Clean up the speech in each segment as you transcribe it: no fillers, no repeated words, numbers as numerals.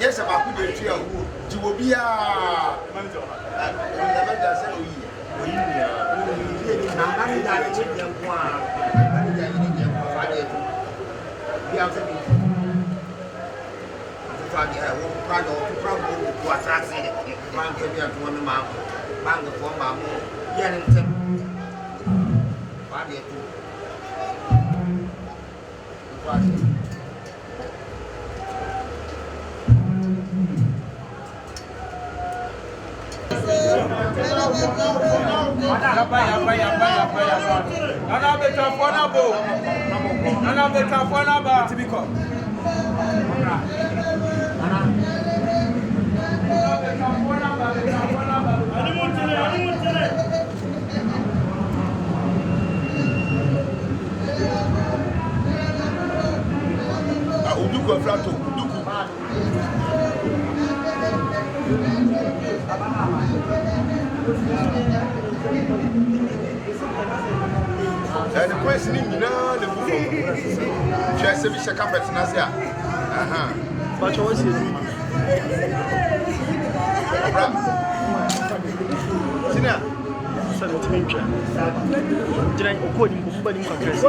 Yes, about who they tell who you will be a The question is, the book. Just if you carpet, Nasia. But what's it? Sina. 17 inch. Did I call him Bumbani Congress?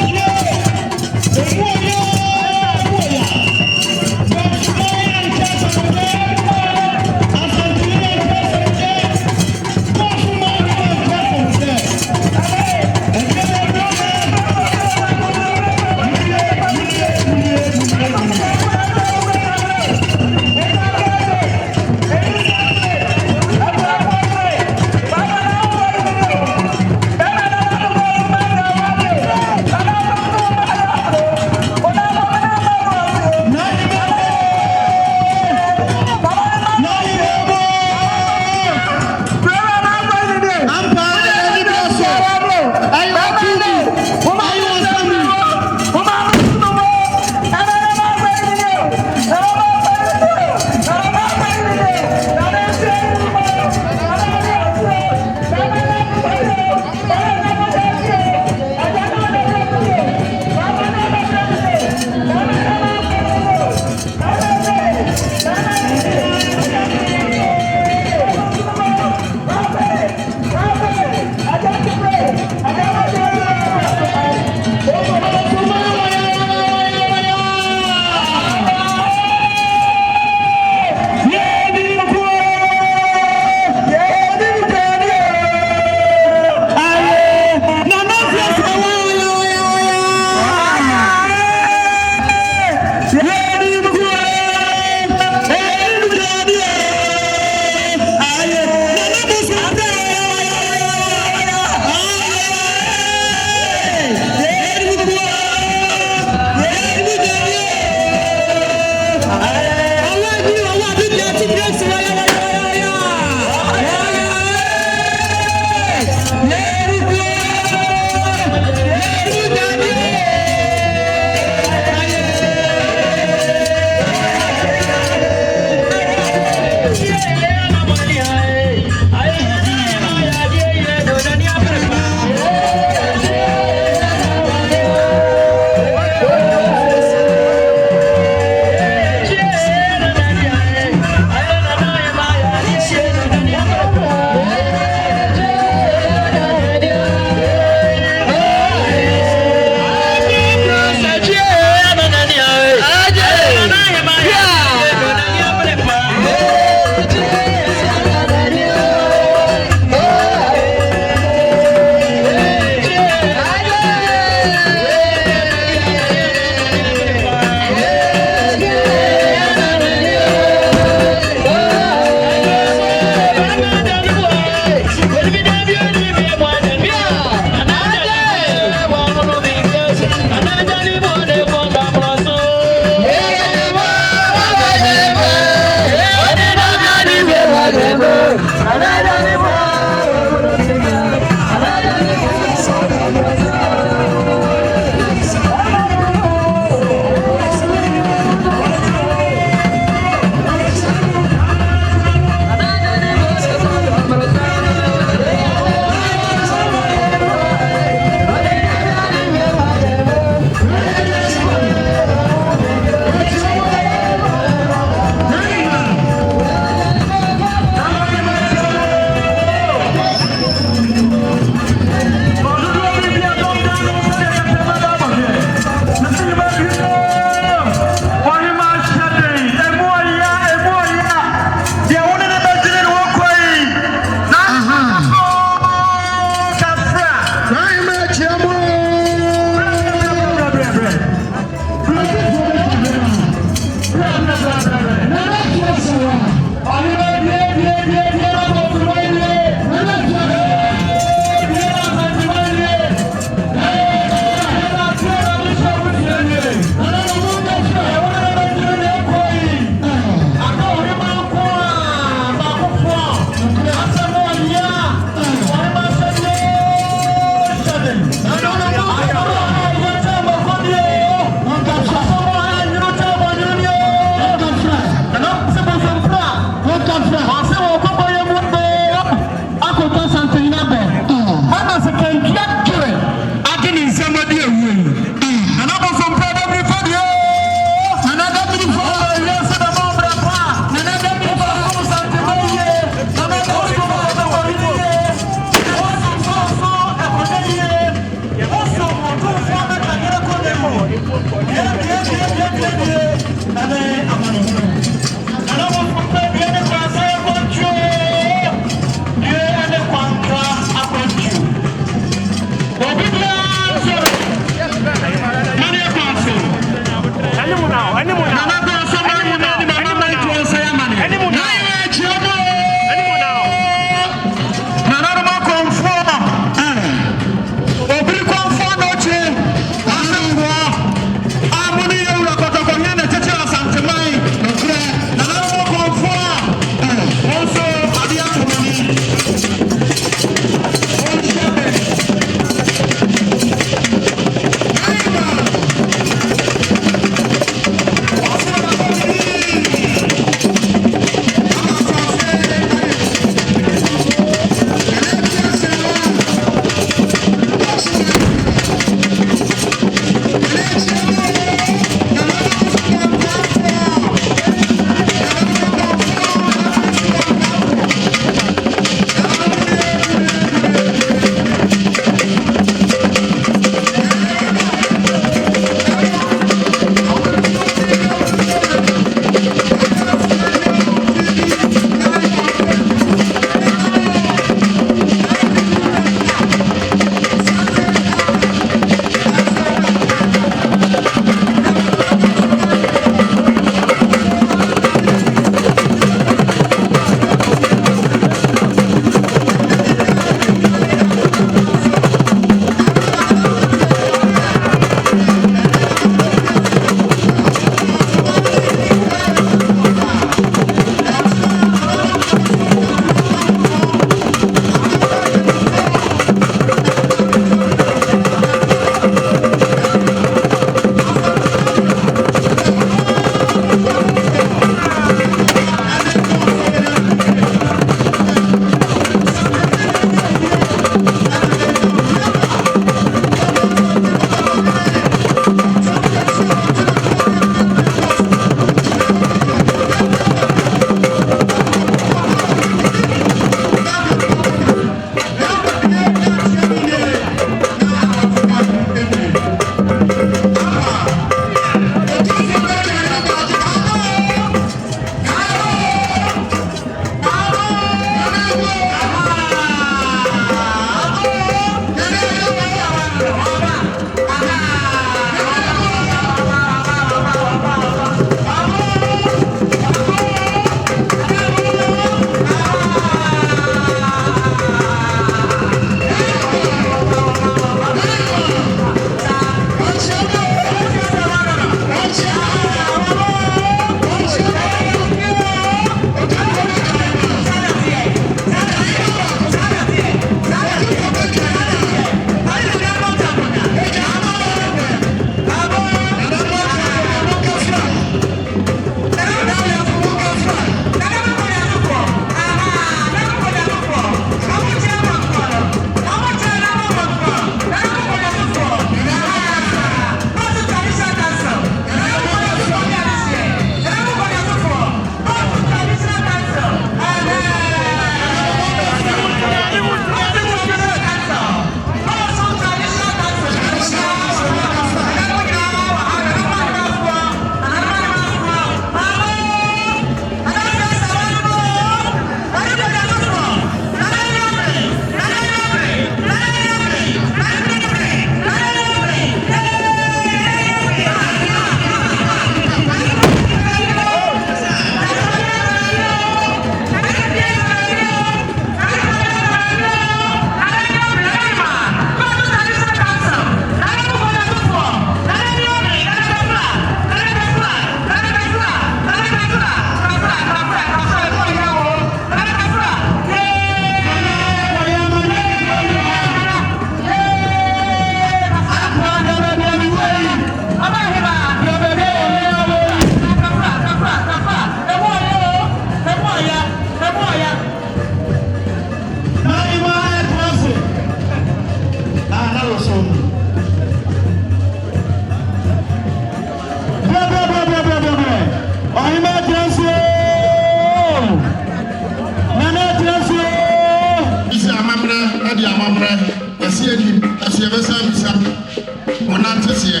aseɛ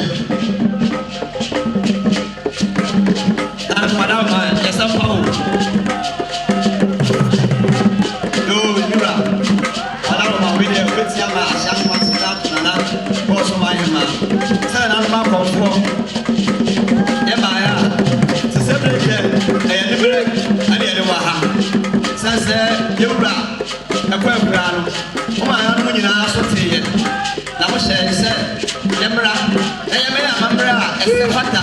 madam yes I'm power no yura madam ma we dey wait ya ma asha ma start na boss ma hima say na ma konfo e ba ya se se break e ni break ani e wa ha say yura e kwa bra no o ma ya no nyina so tie na mo share say yemra e me ya mamra e se fata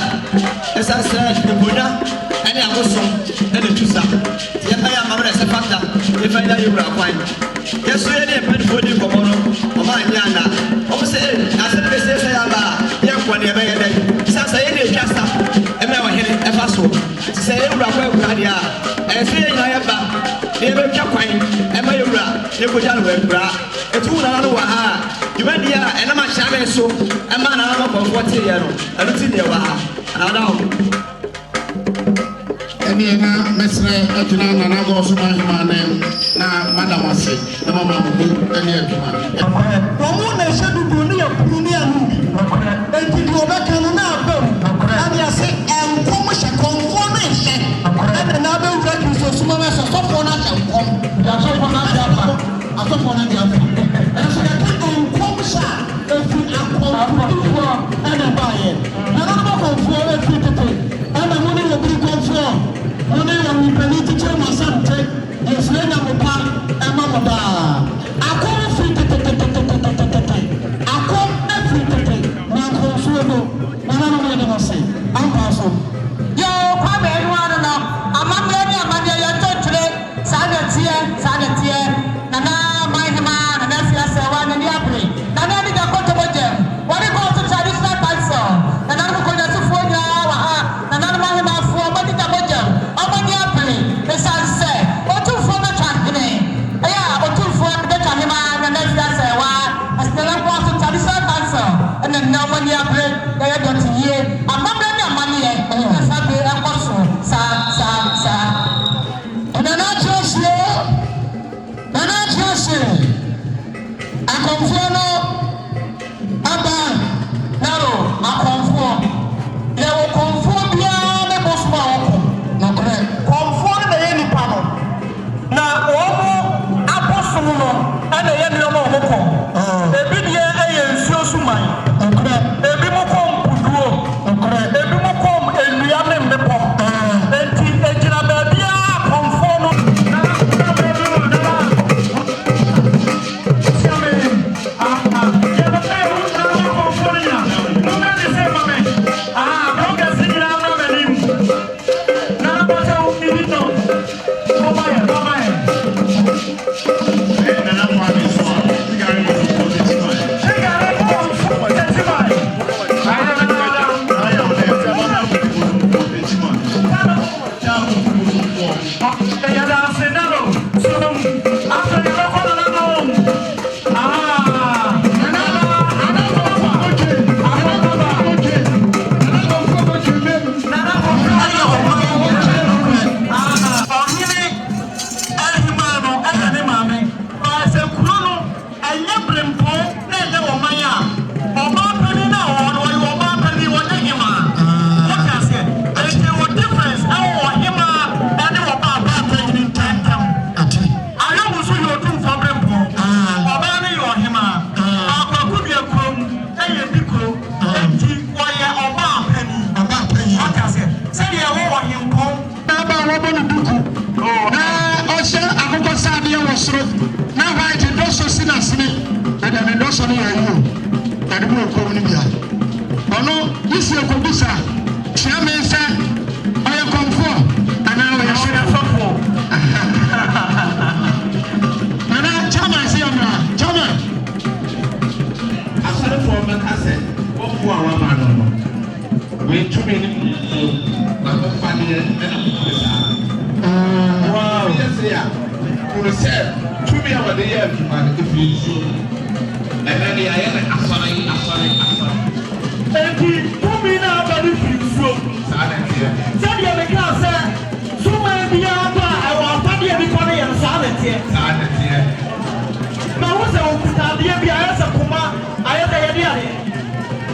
e sayebonya ani akoso ene tusa ye fa ya mamra se fata ye fa ya yura kwan yeso ye ne pe fodi komono o ma nya na o se na se pe se ya ba ye kwa ne be ye dai sa ye ne twasa e me wa hene e fa so se ye yura kwa yura dia e se ye nya ye ba ne be twa kwan e ma yura ye ko ja no we bra e tu na no wa ha yuma dia e na ma sha be so e ma na ma ko fote ye no e no ti de wa ha na da ho ɛne na mesrɛ agyina nana gɔ so mahemane na madam ase na mama mubu ɛne adwuma ɔmo na ɛhyɛ dudu ne yɛ kuru ne anu enti deɛ ɔbɛka no na abam ane ase ɛnkɔm hyɛ kɔmfoɔ no nhyɛ ɛne na abɛwura kristo suma mɛ sɛ sɔfoɔ no ahyɛ nkɔm asɔfoɔ no ade afa asɔfoɔ no ade afa ɛnso yɛka nkɔm hyɛ a ɛfiri akɔmfoɔ ɛne baayɛ ɛno no bɔkɔmfoɔ ɛfiri tete ɛna mo ne yɛ biri kɔmfoɔ mo ne yɛ wipani tikyɛ mu asante yɛfiri nya mo pa ɛma mo daa akɔm firi tetetetetetetete akɔm ɛfiri tete na nkɔmfoɔ no ɛna no yɛ de no se ampa so yo kwame ɛnoa no amammerɛ ne amanneɛ yɛntɔ twere saa na teɛ nana mahema nana afiasɛ wa nani abere nana ne da kɔtɔ bɔgyam wɔde kɔɔ so traditional council nana no mokɔnyɛsofoɔ nyinaa wɔ ha nana no mahemafoɔ ɔmɔde da bɔgyam ɔmɔde abere ɛsiane sɛ ɔtumfoɔ bɛtwa hene ɛyɛ a ɔtumfoɔ bɛtwa hema nana afiasɛ wa asenana kɔɔ so traditional council ɛna nna ɔmɔde abere yɛyɛ dɔte yie amammerɛ ne amanneɛ ɛsa be ɛkɔ so saa nana kyerɛhyɛ akɔmfoɔ no aba naro akɔmfoɔ yɛwɔ kɔmfoɔ biara ne bɔsom a wɔkɔ nokorɛ kɔmfoɔ no na ɛyɛ nnipa no na wɔmo abɔsom no ɛna ɛyɛ nneɔma a wɔkɔ ebi deɛ ɛyɛ nsuo so man nokorɛ ebi mo kɔ mpuduo nokorɛ ebi mo kɔ nnua ne mmepɔ enti ɛgyina baabiara akɔmfoɔ no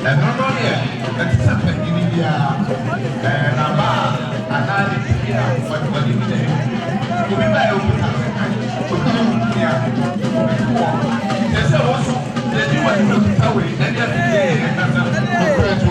And not only that's something in India, and about another year, what you say. To be by there's also the new one to away, and every day, and that's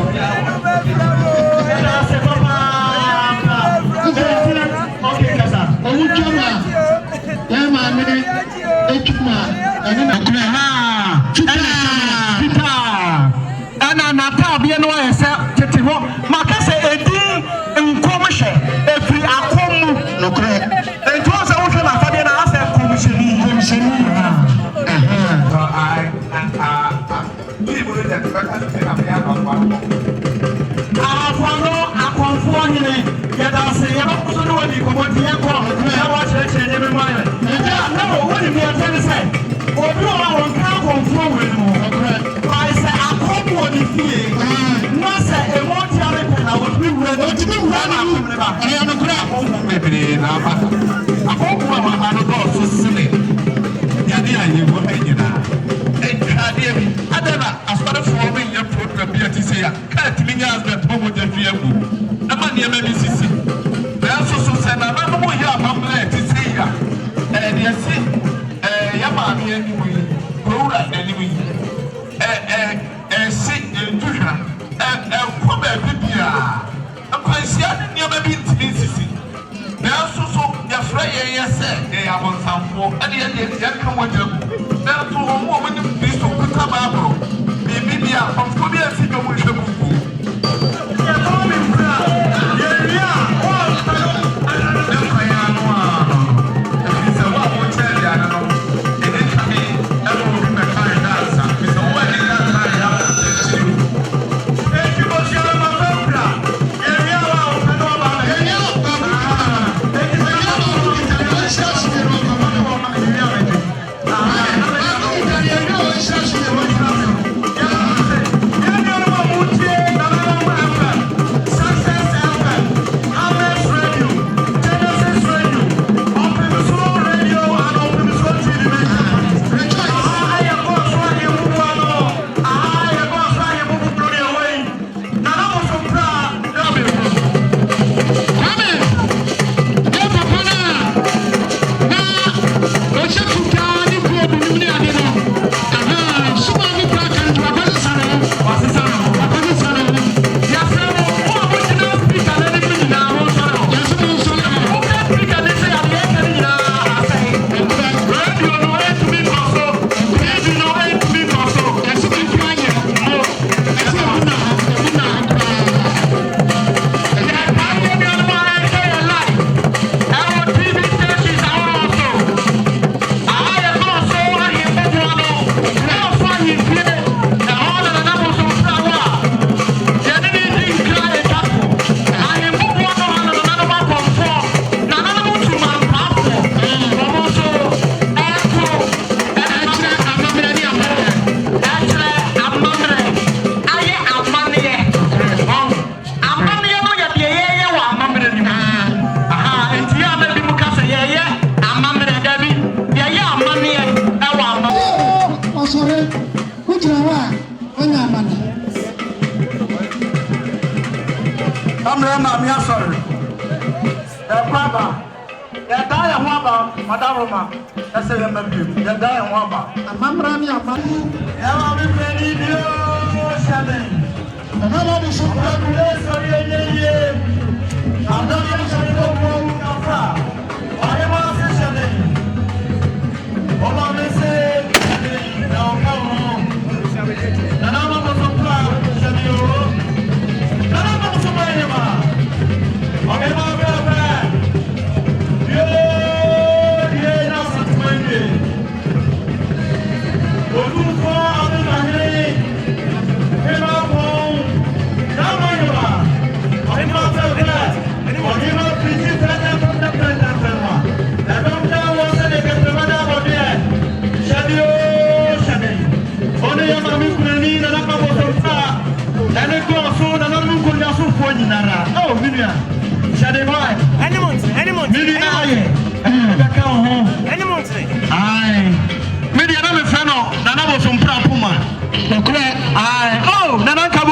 Oh,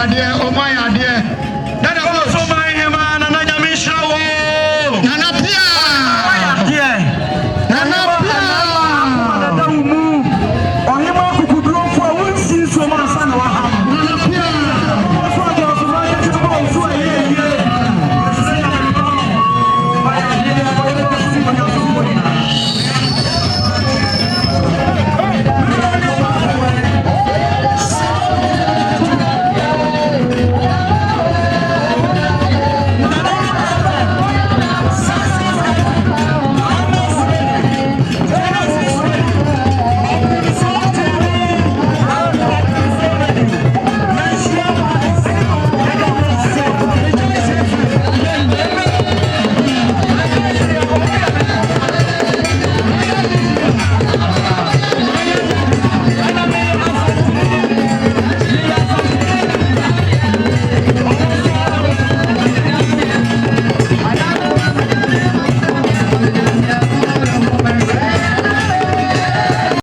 adeɛ ɔmo ayɛ adeɛ.